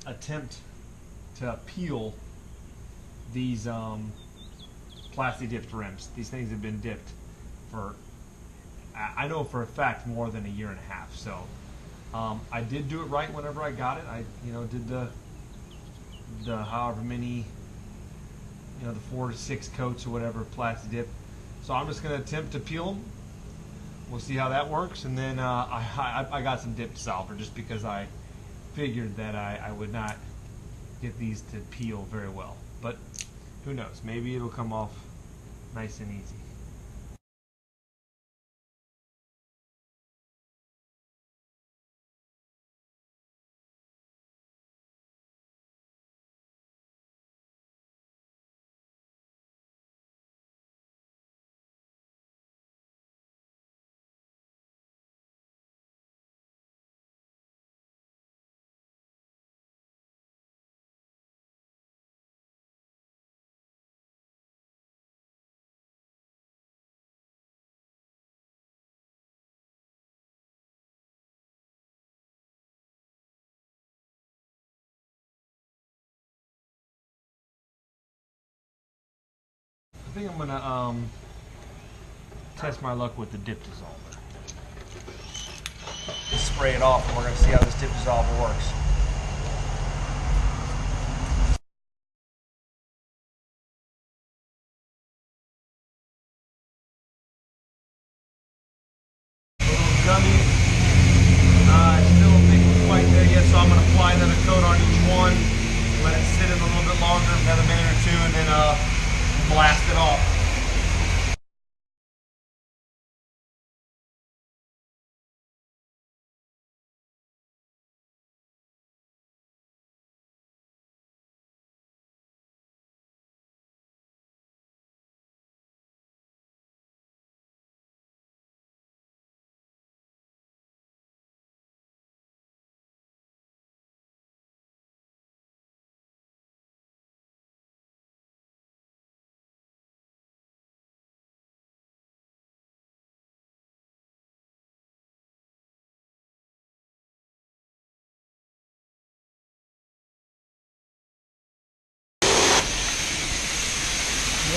attempt to peel these plasti dipped rims. These things have been dipped for, I know for a fact, more than a year and a half. So I did do it right whenever I got it. I did the however many, the 4 to 6 coats or whatever plasti dip. So I'm just going to attempt to peel them. We'll see how that works, and then I got some dip dissolver just because I figured that I would not get these to peel very well. But who knows? Maybe it'll come off nice and easy. I think I'm gonna test my luck with the dip dissolver. Just spray it off, and we're gonna see how this dip dissolver works. A little gummy. I still don't think it's quite there yet, so I'm gonna apply another coat on each one. Let it sit in a little bit longer, another minute or two, and then blast it off.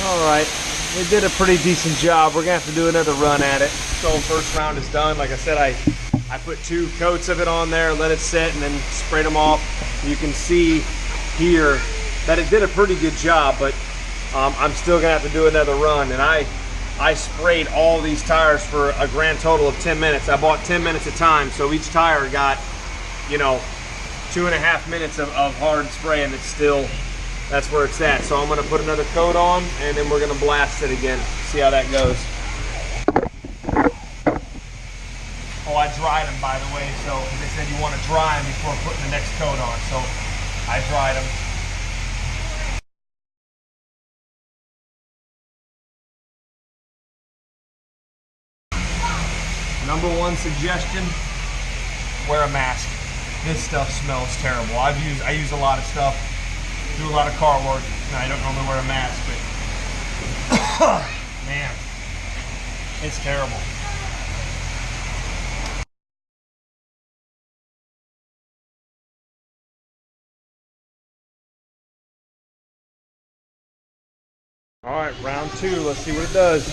Alright, we did a pretty decent job. We're going to have to do another run at it. So first round is done. Like I said, I put 2 coats of it on there, let it set, and then sprayed them off. You can see here that it did a pretty good job, but I'm still going to have to do another run. And I sprayed all these tires for a grand total of 10 minutes. I bought 10 minutes a time, so each tire got, 2.5 minutes of hard spray, and it's still... That's where it's at. So I'm going to put another coat on, and then we're going to blast it again. See how that goes. Oh, I dried them, by the way. So they said you want to dry them before putting the next coat on. So I dried them. Number 1 suggestion: wear a mask. This stuff smells terrible. I use a lot of stuff. Do a lot of car work, and I don't normally wear a mask, but man, it's terrible. All right, round 2. Let's see what it does.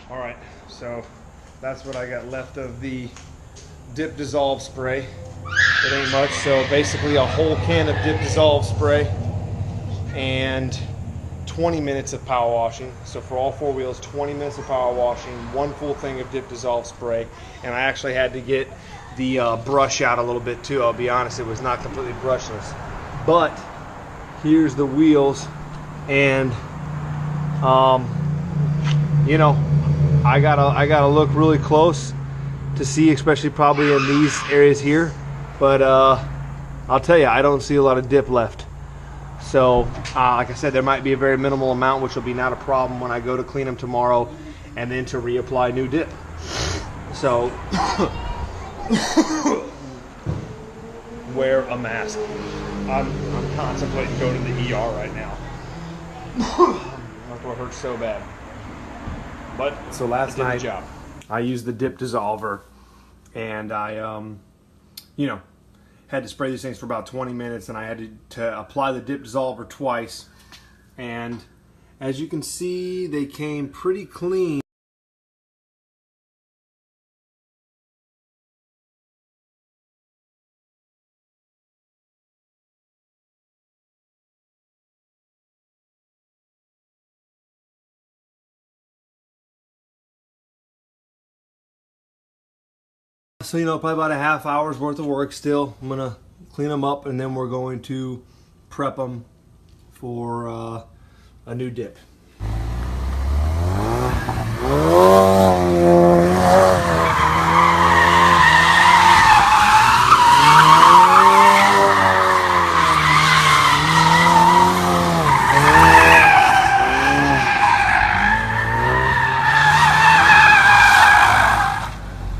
All right, so that's what I got left of the dip dissolve spray. It ain't much, so basically a whole can of dip dissolve spray and 20 minutes of power washing. So for all 4 wheels, 20 minutes of power washing, 1 full thing of dip dissolve spray. And I actually had to get the brush out a little bit too. I'll be honest, it was not completely brushless. But here's the wheels, and I gotta look really close to see, especially probably in these areas here. But I'll tell you, I don't see a lot of dip left. So like I said, there might be a very minimal amount, which will be not a problem when I go to clean them tomorrow and then to reapply new dip. So wear a mask. I'm contemplating going to the ER right now. My throat hurts so bad. But So last it did night, the job. I used the dip dissolver, and I, you know, had to spray these things for about 20 minutes, and I had to apply the dip dissolver twice. And as you can see, they came pretty clean. So, you know, probably about a half hour's worth of work still. I'm gonna clean them up, and then we're going to prep them for a new dip.